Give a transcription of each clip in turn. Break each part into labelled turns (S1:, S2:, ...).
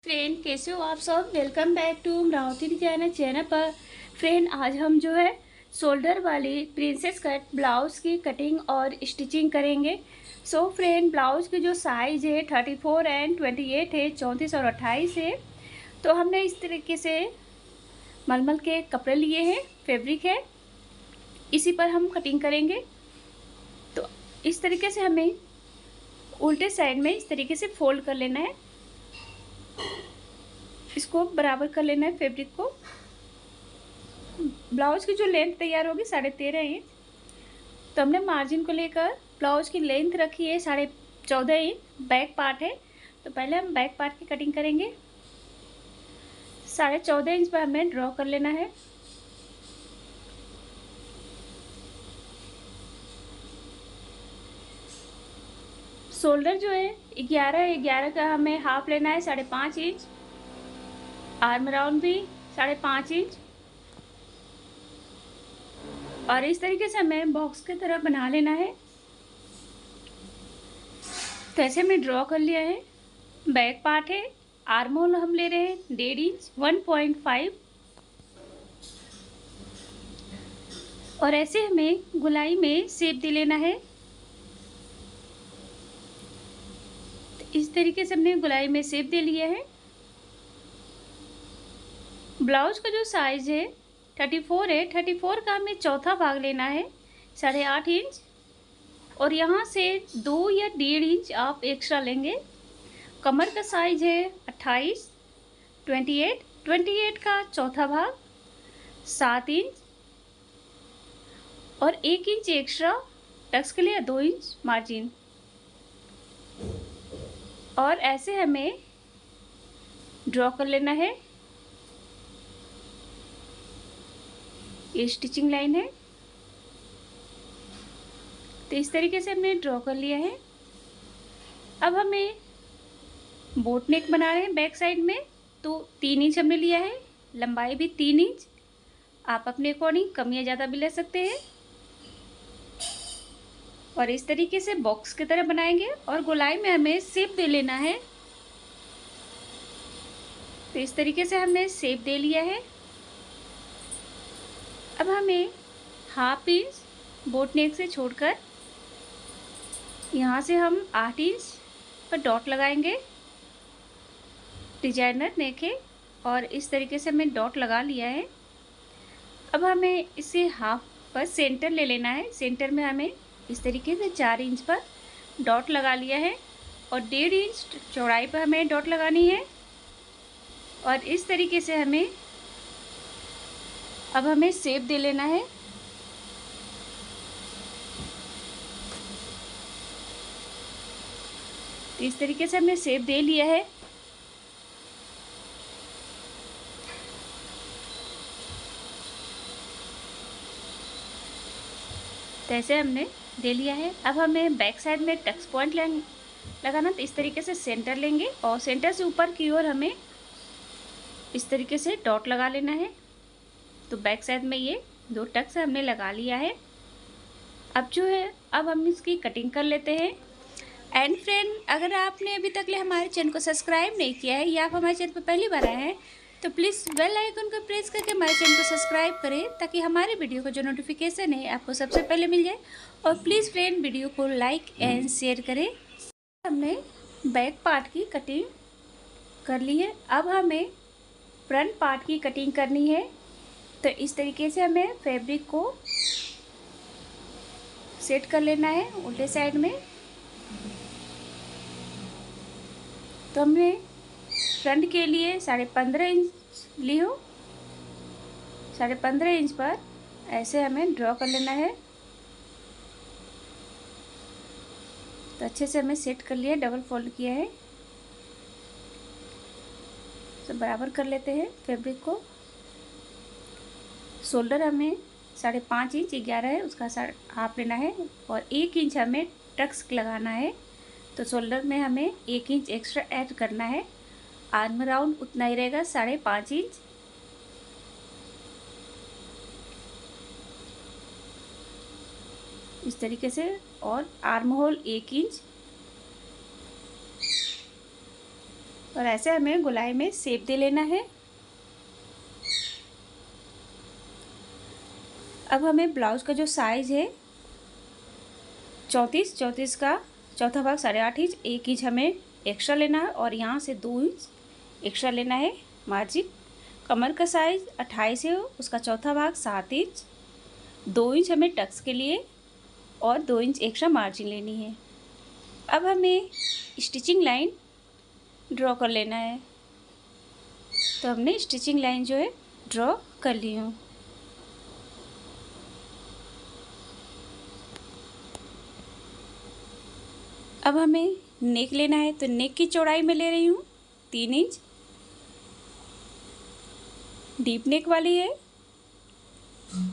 S1: Friend कैसे हो आप सब। Welcome back to Amravati designer channel पर। फ्रेंड आज हम जो है शोल्डर वाली प्रिंसेस कट ब्लाउज़ की कटिंग और स्टिचिंग करेंगे। सो फ्रेंड ब्लाउज़ की जो साइज़ है 34 एंड 28 है, 34 और 28 है। तो हमने इस तरीके से मलमल के कपड़े लिए हैं, फैब्रिक है, इसी पर हम कटिंग करेंगे। तो इस तरीके से हमें उल्टे साइड में इस तरीके से फोल्ड कर लेना है, इसको बराबर कर लेना है फैब्रिक को। ब्लाउज़ की जो लेंथ तैयार होगी 13.5 इंच। तो हमने मार्जिन को लेकर ब्लाउज़ की लेंथ रखी है 14.5 इंच। बैक पार्ट है तो पहले हम बैक पार्ट की कटिंग करेंगे। 14.5 इंच पर हमें ड्रॉ कर लेना है। शोल्डर जो है 11 का हमें हाफ लेना है 5.5 इंच। आर्म राउंड भी 5.5 इंच। और इस तरीके से हमें बॉक्स की तरह बना लेना है। तो ऐसे हमने ड्रॉ कर लिया है। बैक पार्ट है, आर्म होल हम ले रहे हैं 1.5 इंच 1.5। और ऐसे हमें गोलाई में शेप दे लेना है। तो इस तरीके से हमने गोलाई में शेप दे लिया है। ब्लाउज का जो साइज है 34 है, 34 का हमें चौथा भाग लेना है 8.5 इंच। और यहाँ से 2 या 1.5 इंच आप एक्स्ट्रा लेंगे। कमर का साइज है 28, 28 का चौथा भाग 7 इंच। और 1 इंच एक्स्ट्रा टक्स के लिए 2 इंच मार्जिन। और ऐसे हमें ड्रॉ कर लेना है। ये स्टिचिंग लाइन है। तो इस तरीके से हमने ड्रॉ कर लिया है। अब हमें बोट नेक बना रहे हैं बैक साइड में। तो 3 इंच हमने लिया है, लंबाई भी 3 इंच। आप अपने अकॉर्डिंग कम या ज़्यादा भी ले सकते हैं। और इस तरीके से बॉक्स की तरह बनाएंगे और गोलाई में हमें शेप दे लेना है। तो इस तरीके से हमने शेप दे लिया है। अब हमें हाफ इंच बोट नेक से छोड़कर यहाँ से हम 8 इंच पर डॉट लगाएंगे। डिजाइनर नेक है और इस तरीके से हमने डॉट लगा लिया है। अब हमें इसे हाफ पर सेंटर ले लेना है। सेंटर में हमें इस तरीके से 4 इंच पर डॉट लगा लिया है। और 1.5 इंच चौड़ाई पर हमें डॉट लगानी है। और इस तरीके से अब हमें शेप दे लेना है। तो इस तरीके से हमने शेप दे लिया है। तो ऐसे हमने दे लिया है। अब हमें बैक साइड में टक्स पॉइंट लगाना। तो इस तरीके से सेंटर लेंगे और सेंटर से ऊपर की ओर हमें इस तरीके से डॉट लगा लेना है। तो बैक साइड में ये 2 टक्स हमने लगा लिया है। अब जो है अब हम इसकी कटिंग कर लेते हैं। एंड फ्रेंड, अगर आपने अभी तक ले हमारे चैनल को सब्सक्राइब नहीं किया है या आप हमारे चैनल पर पहली बार आए हैं तो प्लीज़ बेल आइकन को प्रेस करके हमारे चैनल को सब्सक्राइब करें, ताकि हमारे वीडियो को जो नोटिफिकेशन है आपको सबसे पहले मिल जाए। और प्लीज़ फ्रेंड वीडियो को लाइक एंड शेयर करें। हमने बैक पार्ट की कटिंग कर ली है। अब हमें फ्रंट पार्ट की कटिंग करनी है। तो इस तरीके से हमें फैब्रिक को सेट कर लेना है उल्टे साइड में। तो हमने फ्रंट के लिए 15.5 इंच ली हो। 15.5 इंच पर ऐसे हमें ड्रॉ कर लेना है। तो अच्छे से हमें सेट कर लिया, डबल फोल्ड किया है। तो बराबर कर लेते हैं फैब्रिक को। शोल्डर हमें 5.5 इंच 11 है, उसका हाफ लेना है। और 1 इंच हमें टक्स लगाना है। तो शोल्डर में हमें 1 इंच एक्स्ट्रा ऐड करना है। आर्म राउंड उतना ही रहेगा 5.5 इंच। इस तरीके से। और आर्म होल 1 इंच। और ऐसे हमें गोलाई में शेप दे लेना है। अब हमें ब्लाउज का जो साइज है 34 का चौथा भाग 8.5 इंच, 1 इंच हमें एक्स्ट्रा लेना है और यहाँ से 2 इंच एक्स्ट्रा लेना है मार्जिन। कमर का साइज 28 है, उसका चौथा भाग 7 इंच, 2 इंच हमें टक्स के लिए और 2 इंच एक्स्ट्रा मार्जिन लेनी है। अब हमें स्टिचिंग लाइन ड्रॉ कर लेना है। तो हमने स्टिचिंग लाइन जो है ड्रॉ कर ली हूँ। अब हमें नेक लेना है, तो नेक की चौड़ाई मैं ले रही हूँ 3 इंच। डीप नेक वाली है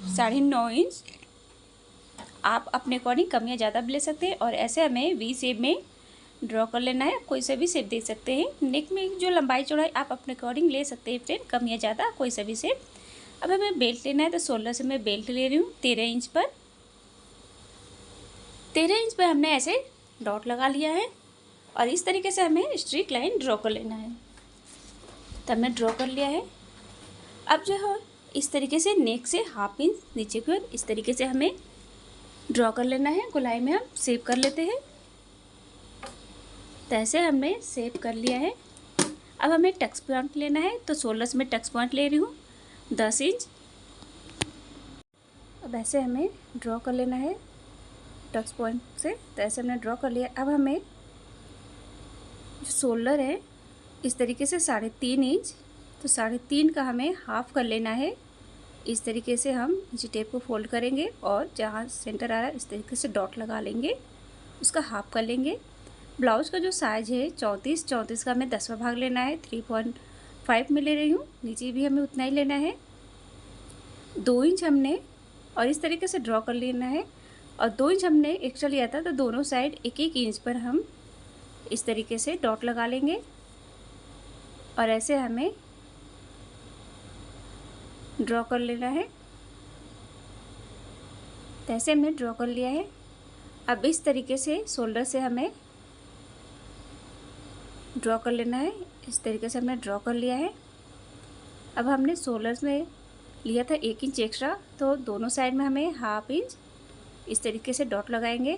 S1: 9.5 इंच। आप अपने अकॉर्डिंग कम या ज़्यादा भी ले सकते हैं। और ऐसे हमें वी शेप में ड्रॉ कर लेना है। कोई सा भी शेप दे सकते हैं। नेक में जो लंबाई चौड़ाई आप अपने अकॉर्डिंग ले सकते हैं फ्रेंड, कम या ज़्यादा कोई सा भी शेप। अब हमें बेल्ट लेना है, तो 16 से मैं बेल्ट ले रही हूँ 13 इंच पर। 13 इंच पर हमने ऐसे डॉट लगा लिया है और इस तरीके से हमें स्ट्रेट लाइन ड्रॉ कर लेना है। तो हमने ड्रॉ कर लिया है। अब जो है इस तरीके से नेक से 1/2 इंच नीचे की ओर इस तरीके से हमें ड्रॉ कर लेना है। गोलाई में हम शेप कर लेते हैं। तो ऐसे हमने शेप कर लिया है। अब हमें टक्स पॉइंट लेना है, तो 16 से मैं टक्स पॉइंट ले रही हूँ 10 इंच। अब ऐसे हमें ड्रॉ कर लेना है टक्स पॉइंट से। तो ऐसे हमने ड्रॉ कर लिया। अब हमें जो शोल्डर है इस तरीके से 3.5 इंच, तो 3.5 का हमें हाफ कर लेना है। इस तरीके से हम नीचे टेप को फोल्ड करेंगे और जहाँ सेंटर आ रहा है इस तरीके से डॉट लगा लेंगे, उसका हाफ कर लेंगे। ब्लाउज का जो साइज है 34 का हमें 10वां भाग लेना है। 3.5 में ले रही हूँ, नीचे भी हमें उतना ही लेना है। 2 इंच हमने और इस तरीके से ड्रॉ कर लेना है। और 2 इंच हमने एक्स्ट्रा लिया था, तो दोनों साइड 1-1 इंच पर हम इस तरीके से डॉट लगा लेंगे। और ऐसे हमें ड्रॉ कर लेना है। तो ऐसे हमने ड्रॉ कर लिया है। अब इस तरीके से शोल्डर से हमें ड्रॉ कर लेना है। इस तरीके से हमने ड्रॉ कर लिया है। अब हमने शोल्डर्स में लिया था 1 इंच एक्स्ट्रा, तो दोनों साइड में हमें 1/2 इंच इस तरीके से डॉट लगाएंगे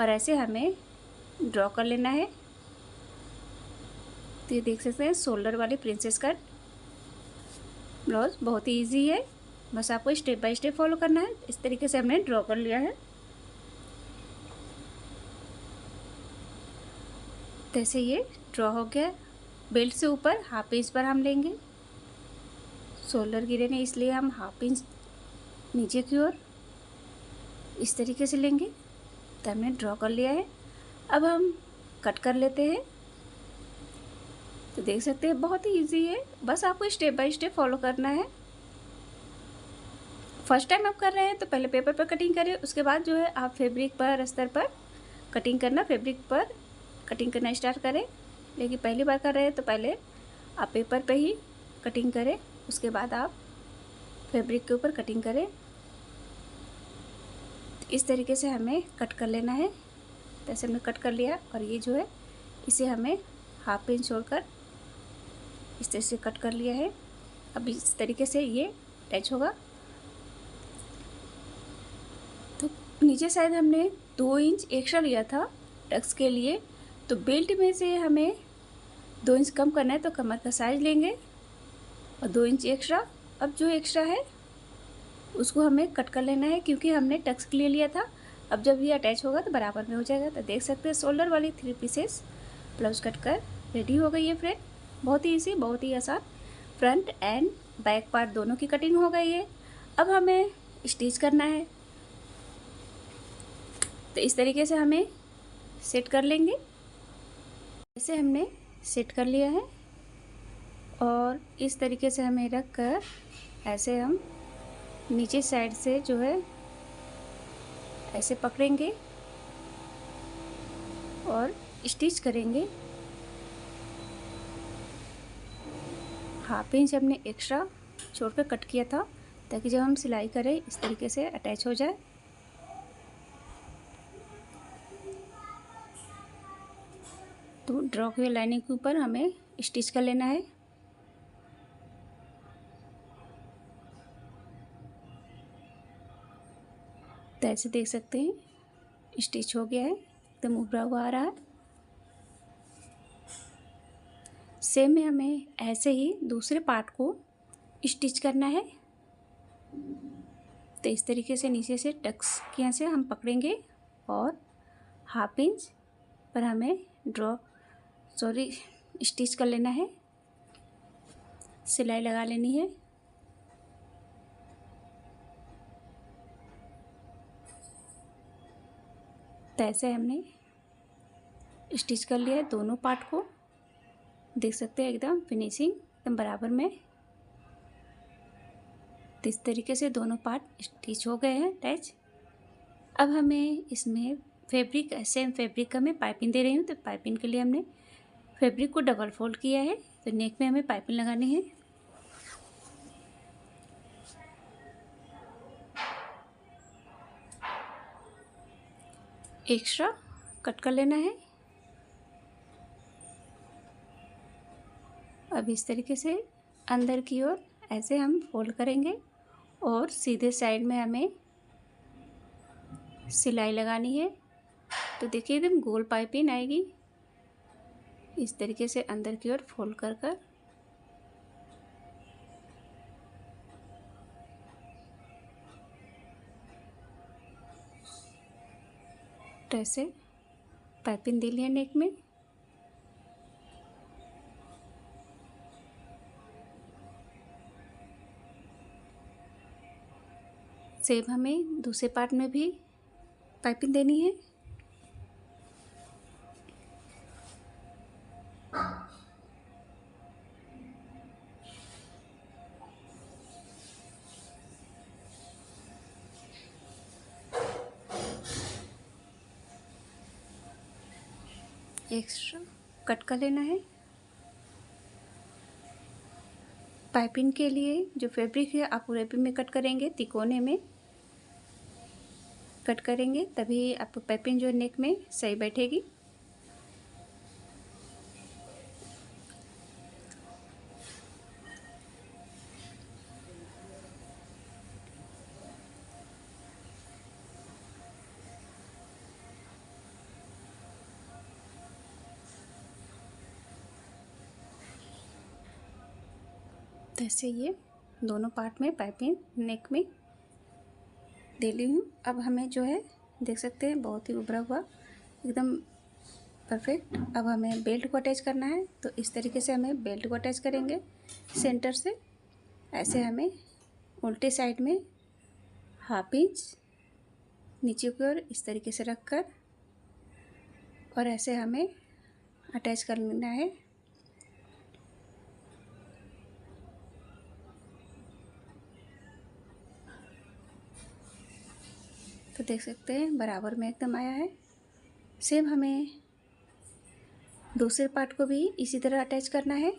S1: और ऐसे हमें ड्रॉ कर लेना है। तो ये देख सकते हैं शोल्डर वाली प्रिंसेस कट ब्लाउज बहुत ही ईजी है, बस आपको स्टेप बाय स्टेप फॉलो करना है। इस तरीके से हमने ड्रॉ कर लिया है। जैसे ये ड्रॉ हो गया। बेल्ट से ऊपर 1/2 इंच पर हम लेंगे। शोल्डर गिरे नहीं, इसलिए हम 1/2 इंच नीचे की ओर इस तरीके से लेंगे। तो हमने ड्रॉ कर लिया है। अब हम कट कर लेते हैं। तो देख सकते हैं बहुत ही इजी है, बस आपको स्टेप बाय स्टेप फॉलो करना है। फर्स्ट टाइम आप कर रहे हैं तो पहले पेपर पर कटिंग करिए, उसके बाद जो है आप फैब्रिक पर अस्तर पर कटिंग करना, फैब्रिक पर कटिंग करना स्टार्ट करें। लेकिन पहली बार कर रहे हैं तो पहले आप पेपर पे ही कटिंग करें, उसके बाद आप फैब्रिक के ऊपर कटिंग करें। इस तरीके से हमें कट कर लेना है। जैसे हमने कट कर लिया और ये जो है इसे हमें 1/2 इंच छोड़कर इस तरह से कट कर लिया है। अब इस तरीके से ये अटैच होगा। तो नीचे साइड हमने 2 इंच एक्स्ट्रा लिया था टक्स के लिए, तो बेल्ट में से हमें 2 इंच कम करना है, तो कमर का साइज लेंगे और 2 इंच एक्स्ट्रा। अब जो एक्स्ट्रा है उसको हमें कट कर लेना है, क्योंकि हमने टक्स के लिए लिया था। अब जब ये अटैच होगा तो बराबर में हो जाएगा। तो देख सकते हैं शोल्डर वाली 3 पीसेस ब्लाउज कट कर रेडी हो गई है फ्रेंड। बहुत ही ईजी, बहुत ही आसान। फ्रंट एंड बैक पार्ट दोनों की कटिंग हो गई है। अब हमें स्टिच करना है, तो इस तरीके से हमें सेट कर लेंगे। ऐसे हमने सेट कर लिया है और इस तरीके से हमें रख कर ऐसे हम नीचे साइड से जो है ऐसे पकड़ेंगे और स्टिच करेंगे। 1/2 इंच हमने एक्स्ट्रा छोड़कर कट किया था, ताकि जब हम सिलाई करें इस तरीके से अटैच हो जाए। तो ड्रॉ की हुई लाइनिंग के ऊपर हमें स्टिच कर लेना है। तो ऐसे देख सकते हैं स्टिच हो गया है, एकदम उभरा हुआ आ रहा है। सेम में हमें ऐसे ही दूसरे पार्ट को स्टिच करना है। तो इस तरीके से नीचे से टक्स के यहाँ से हम पकड़ेंगे और 1/2 इंच पर हमें स्टिच कर लेना है, सिलाई लगा लेनी है। तो ऐसे हमने स्टिच कर लिया है दोनों पार्ट को, देख सकते हैं एकदम फिनिशिंग एकदम बराबर में। तो इस तरीके से दोनों पार्ट स्टिच हो गए हैं अटैच। अब हमें इसमें फैब्रिक, सेम फैब्रिक का मैं पाइपिंग दे रही हूँ। तो पाइपिंग के लिए हमने फैब्रिक को डबल फोल्ड किया है। तो नेक में हमें पाइपिंग लगानी है। एक्स्ट्रा कट कर लेना है। अब इस तरीके से अंदर की ओर ऐसे हम फोल्ड करेंगे और सीधे साइड में हमें सिलाई लगानी है। तो देखिए एकदम गोल पाइपिंग आएगी। इस तरीके से अंदर की ओर फोल्ड कर कर तो ऐसे पाइपिंग दे लिया नेक में। सेम हमें दूसरे पार्ट में भी पाइपिंग देनी है। एक्स्ट्रा कट कर लेना है। पाइपिंग के लिए जो फैब्रिक है आप रैपिंग में कट करेंगे, तिकोने में कट करेंगे, तभी आपको पाइपिंग जो नेक में सही बैठेगी। तो ऐसे ये दोनों पार्ट में पाइपिंग नेक में दे ली हूँ। अब हमें जो है देख सकते हैं बहुत ही उभरा हुआ एकदम परफेक्ट। अब हमें बेल्ट को अटैच करना है। तो इस तरीके से हमें बेल्ट को अटैच करेंगे सेंटर से। ऐसे हमें उल्टे साइड में 1/2 इंच नीचे की ओर इस तरीके से रख कर और ऐसे हमें अटैच कर लेना है। तो देख सकते हैं बराबर में एकदम आया है। सेम हमें दूसरे पार्ट को भी इसी तरह अटैच करना है।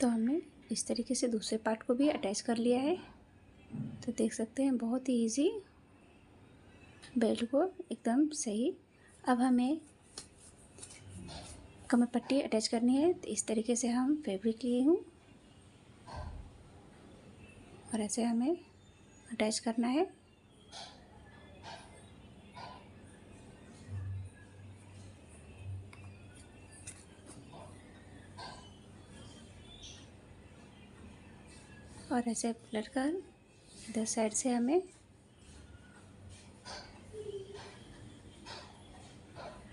S1: तो हमने इस तरीके से दूसरे पार्ट को भी अटैच कर लिया है। तो देख सकते हैं बहुत ही इजी बेल्ट को एकदम सही। अब हमें कमर पट्टी अटैच करनी है। तो इस तरीके से हम फैब्रिक लिए हूँ और ऐसे हमें अटैच करना है। और ऐसे पलट कर इधर साइड से हमें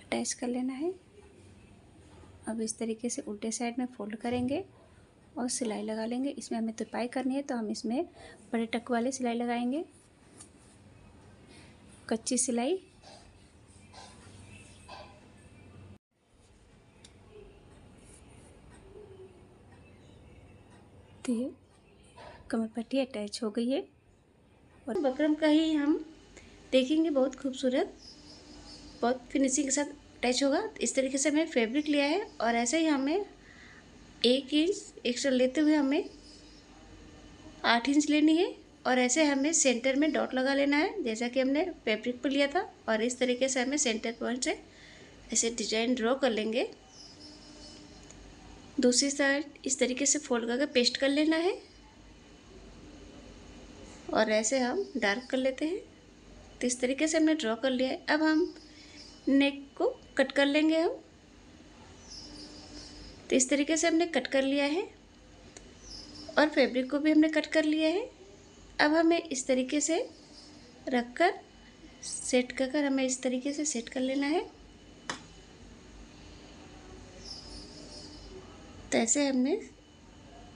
S1: अटैच कर लेना है। अब इस तरीके से उल्टे साइड में फोल्ड करेंगे और सिलाई लगा लेंगे। इसमें हमें तुरपाई करनी है तो हम इसमें बड़े टक वाले सिलाई लगाएंगे, कच्ची सिलाई। तो ये कमर पट्टी अटैच हो गई है और बकरम का ही हम देखेंगे बहुत खूबसूरत, बहुत फिनिशिंग के साथ अटैच होगा। तो इस तरीके से हमने फैब्रिक लिया है और ऐसे ही हमें 1 इंच एक्स्ट्रा लेते हुए हमें 8 इंच लेनी है और ऐसे हमें सेंटर में डॉट लगा लेना है जैसा कि हमने फैब्रिक पर लिया था। और इस तरीके से हमें सेंटर पॉइंट से ऐसे डिजाइन ड्रॉ कर लेंगे। दूसरी साइड इस तरीके से फोल्ड करके पेस्ट कर लेना है और ऐसे हम डार्क कर लेते हैं। तो इस तरीके से हमने ड्रॉ कर लिया है। अब हम नेक को कट कर लेंगे हम। तो इस तरीके से हमने कट कर लिया है और फैब्रिक को भी हमने कट कर लिया है। अब हमें इस तरीके से रखकर सेट कर हमें इस तरीके से सेट कर लेना है। तो ऐसे हमने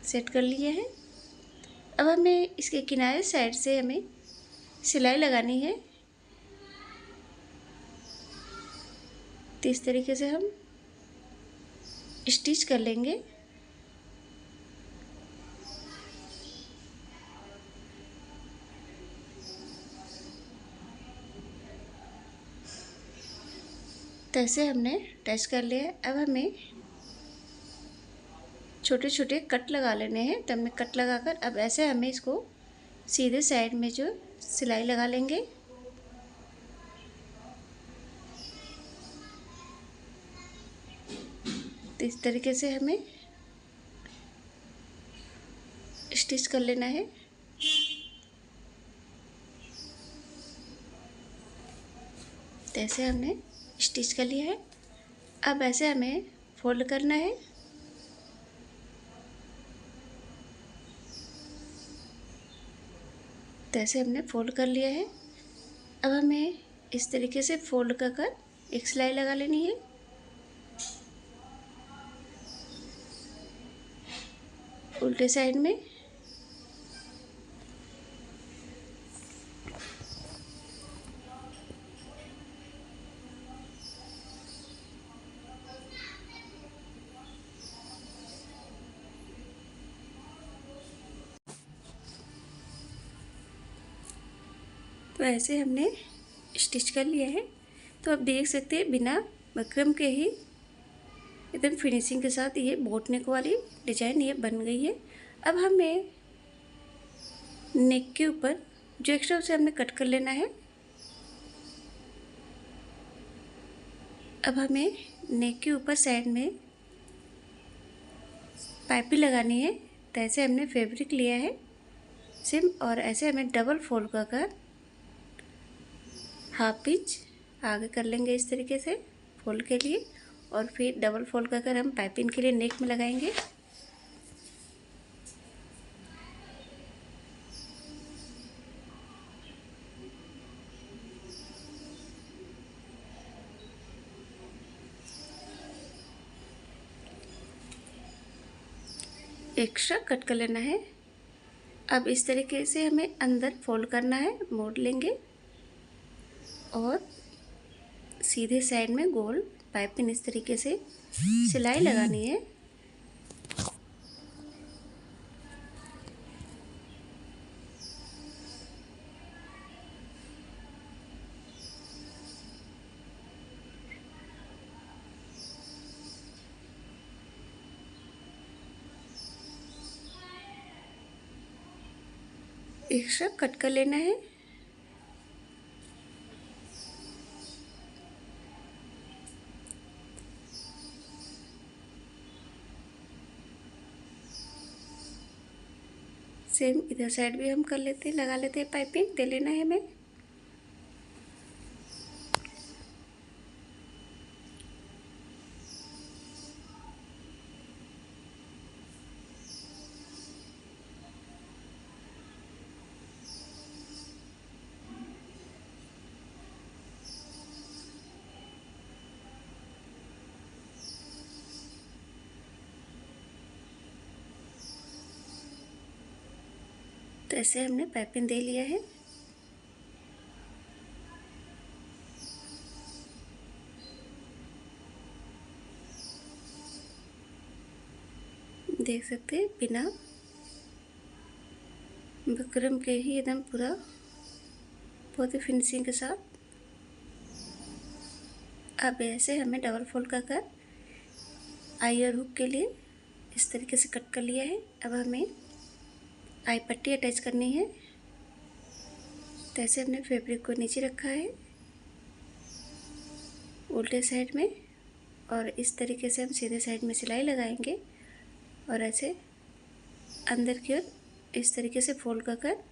S1: सेट कर लिया है। अब हमें इसके किनारे साइड से हमें सिलाई लगानी है। तो इस तरीके से हम स्टिच कर लेंगे। तो ऐसे हमने टच कर लिया है। अब हमें छोटे छोटे कट लगा लेने हैं। तो हमने कट लगाकर अब ऐसे हमें इसको सीधे साइड में जो सिलाई लगा लेंगे। तो इस तरीके से हमें स्टिच कर लेना है। तो ऐसे हमने स्टिच कर लिया है। अब ऐसे हमें फोल्ड करना है। तो ऐसे हमने फोल्ड कर लिया है। अब हमें इस तरीके से फोल्ड कर एक सिलाई लगा लेनी है। उल्टे साइड में। तो ऐसे हमने स्टिच कर लिया है। तो आप देख सकते हैं बिना बकरम के ही एकदम फिनिशिंग के साथ ये बोट नेक वाली डिजाइन ये बन गई है। अब हमें नेक के ऊपर जो एक्स्ट्रा उसे हमने कट कर लेना है। अब हमें नेक के ऊपर साइड में पाइपिंग लगानी है। तो ऐसे हमने फैब्रिक लिया है सेम और ऐसे हमें डबल फोल्ड कर हाफ इंच आगे कर लेंगे इस तरीके से फोल्ड के लिए और फिर डबल फोल्ड कर हम पाइपिंग के लिए नेक में लगाएंगे। एक्स्ट्रा कट कर लेना है। अब इस तरीके से हमें अंदर फोल्ड करना है, मोड़ लेंगे और सीधे साइड में गोल पाइपिंग इस तरीके से सिलाई लगानी है। एक्स्ट्रा कट कर लेना है। सेम इधर साइड भी हम कर लेते हैं, लगा लेते हैं, पाइपिंग दे लेना है हमें। तो ऐसे हमने पाइपिंग दे लिया है। देख सकते हैं बिना बकरम के ही एकदम पूरा बहुत ही फिनिशिंग के साथ। अब ऐसे हमें डबल फोल्ड कर आई और हुक के लिए इस तरीके से कट कर लिया है। अब हमें आई पट्टी अटैच करनी है। तो ऐसे हमने फैब्रिक को नीचे रखा है उल्टे साइड में, और इस तरीके से हम सीधे साइड में सिलाई लगाएंगे और ऐसे अंदर की ओर इस तरीके से फोल्ड कर कर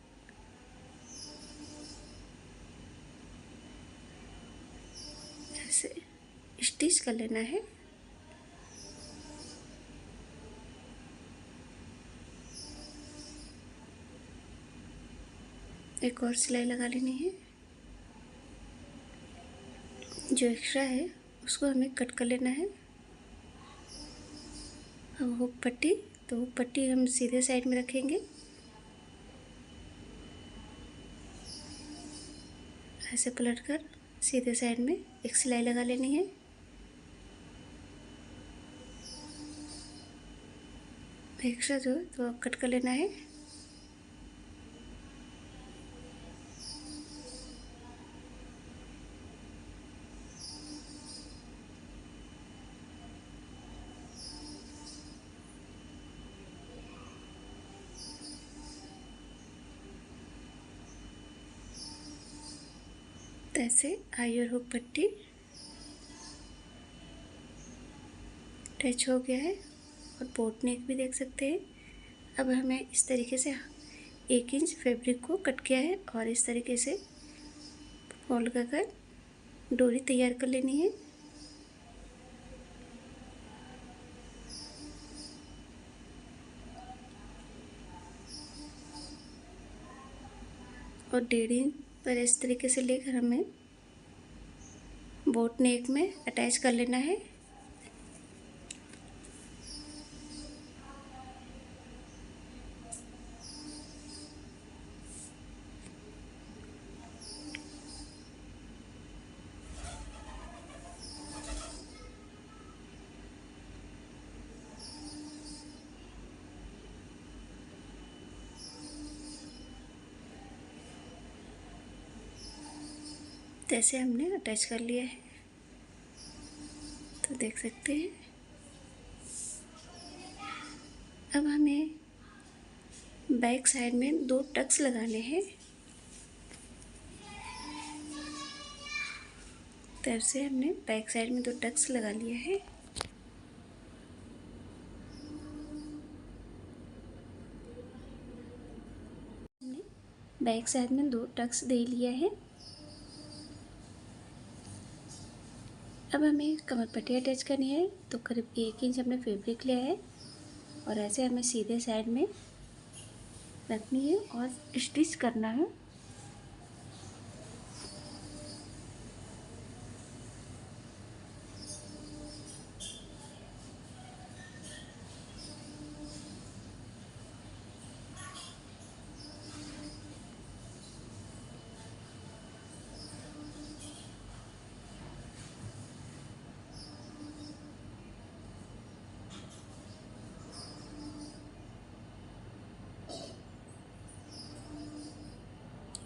S1: ऐसे स्टिच कर लेना है। एक और सिलाई लगा लेनी है। जो एक्स्ट्रा है उसको हमें कट कर लेना है। अब हुक पट्टी, तो हुक पट्टी हम सीधे साइड में रखेंगे, ऐसे पलट कर सीधे साइड में एक सिलाई लगा लेनी है। एक्स्ट्रा जो है तो कट कर लेना है। तो ऐसे आई और हुक पट्टी अटैच हो गया है और बोट नेक भी देख सकते हैं। अब हमें इस तरीके से 1 इंच फैब्रिक को कट किया है और इस तरीके से फोल्ड कर डोरी तैयार कर लेनी है। और 1.5 इंच पर इस तरीके से लेकर हमें बोट नेक में अटैच कर लेना है। जैसे हमने अटैच कर लिया है, तो देख सकते हैं। अब हमें बैक साइड में 2 टक्स लगाने हैं। तब से हमने बैक साइड में 2 टक्स लगा लिया है। हमने बैक साइड में 2 टक्स दे लिया है। अब हमें कमर पट्टी अटैच करनी है, तो करीब 1 इंच हमने फैब्रिक लिया है और ऐसे हमें सीधे साइड में रखनी है और स्टिच करना है।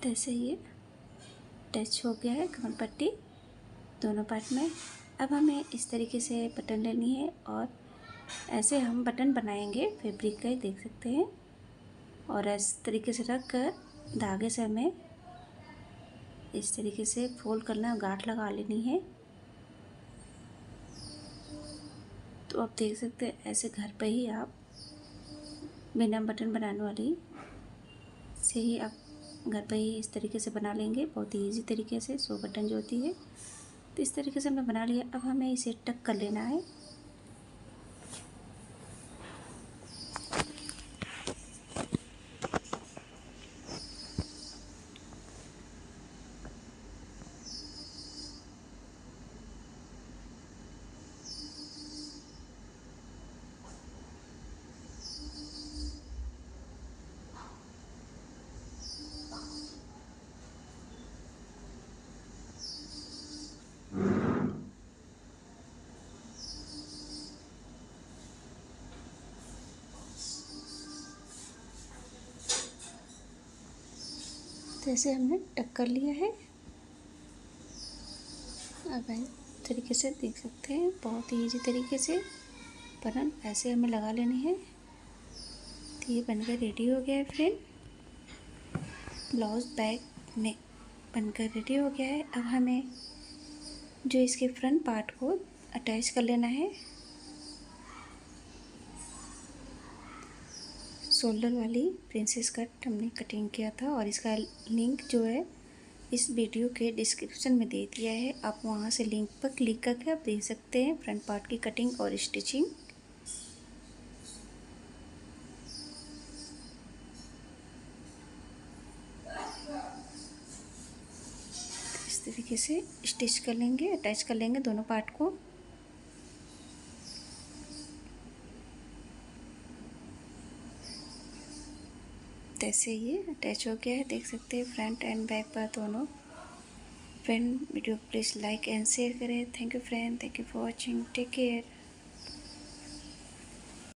S1: जैसे ये अटैच हो गया है कमर पट्टी दोनों पार्ट में। अब हमें इस तरीके से बटन लेनी है और ऐसे हम बटन बनाएंगे फैब्रिक का, देख सकते हैं। और इस तरीके से रख कर धागे से हमें इस तरीके से फोल्ड करना, गांठ लगा लेनी है। तो आप देख सकते हैं ऐसे घर पे ही आप बिना बटन बनाने वाली से ही आप घर पे ही इस तरीके से बना लेंगे, बहुत ही ईजी तरीके से। 100 बटन जो होती है, तो इस तरीके से हमने बना लिया। अब हमें इसे टक कर लेना है। तो ऐसे हमने टक कर लिया है। अब इस तरीके से देख सकते हैं, बहुत ही ईजी तरीके से परन ऐसे हमें लगा लेनी है। तो ये बनकर रेडी हो गया है फ्रेंड। ब्लाउज बैक में बनकर रेडी हो गया है। अब हमें जो इसके फ्रंट पार्ट को अटैच कर लेना है। शोल्डर वाली प्रिंसेस कट हमने कटिंग किया था और इसका लिंक जो है इस वीडियो के डिस्क्रिप्शन में दे दिया है। आप वहां से लिंक पर क्लिक करके आप देख सकते हैं फ्रंट पार्ट की कटिंग और स्टिचिंग। इस तरीके से स्टिच कर लेंगे, अटैच कर लेंगे दोनों पार्ट को। जैसे ये अटैच हो गया है, देख सकते हैं फ्रंट एंड बैक पर दोनों। Friend video please like and share करें। Thank you friend, thank you for watching, take care.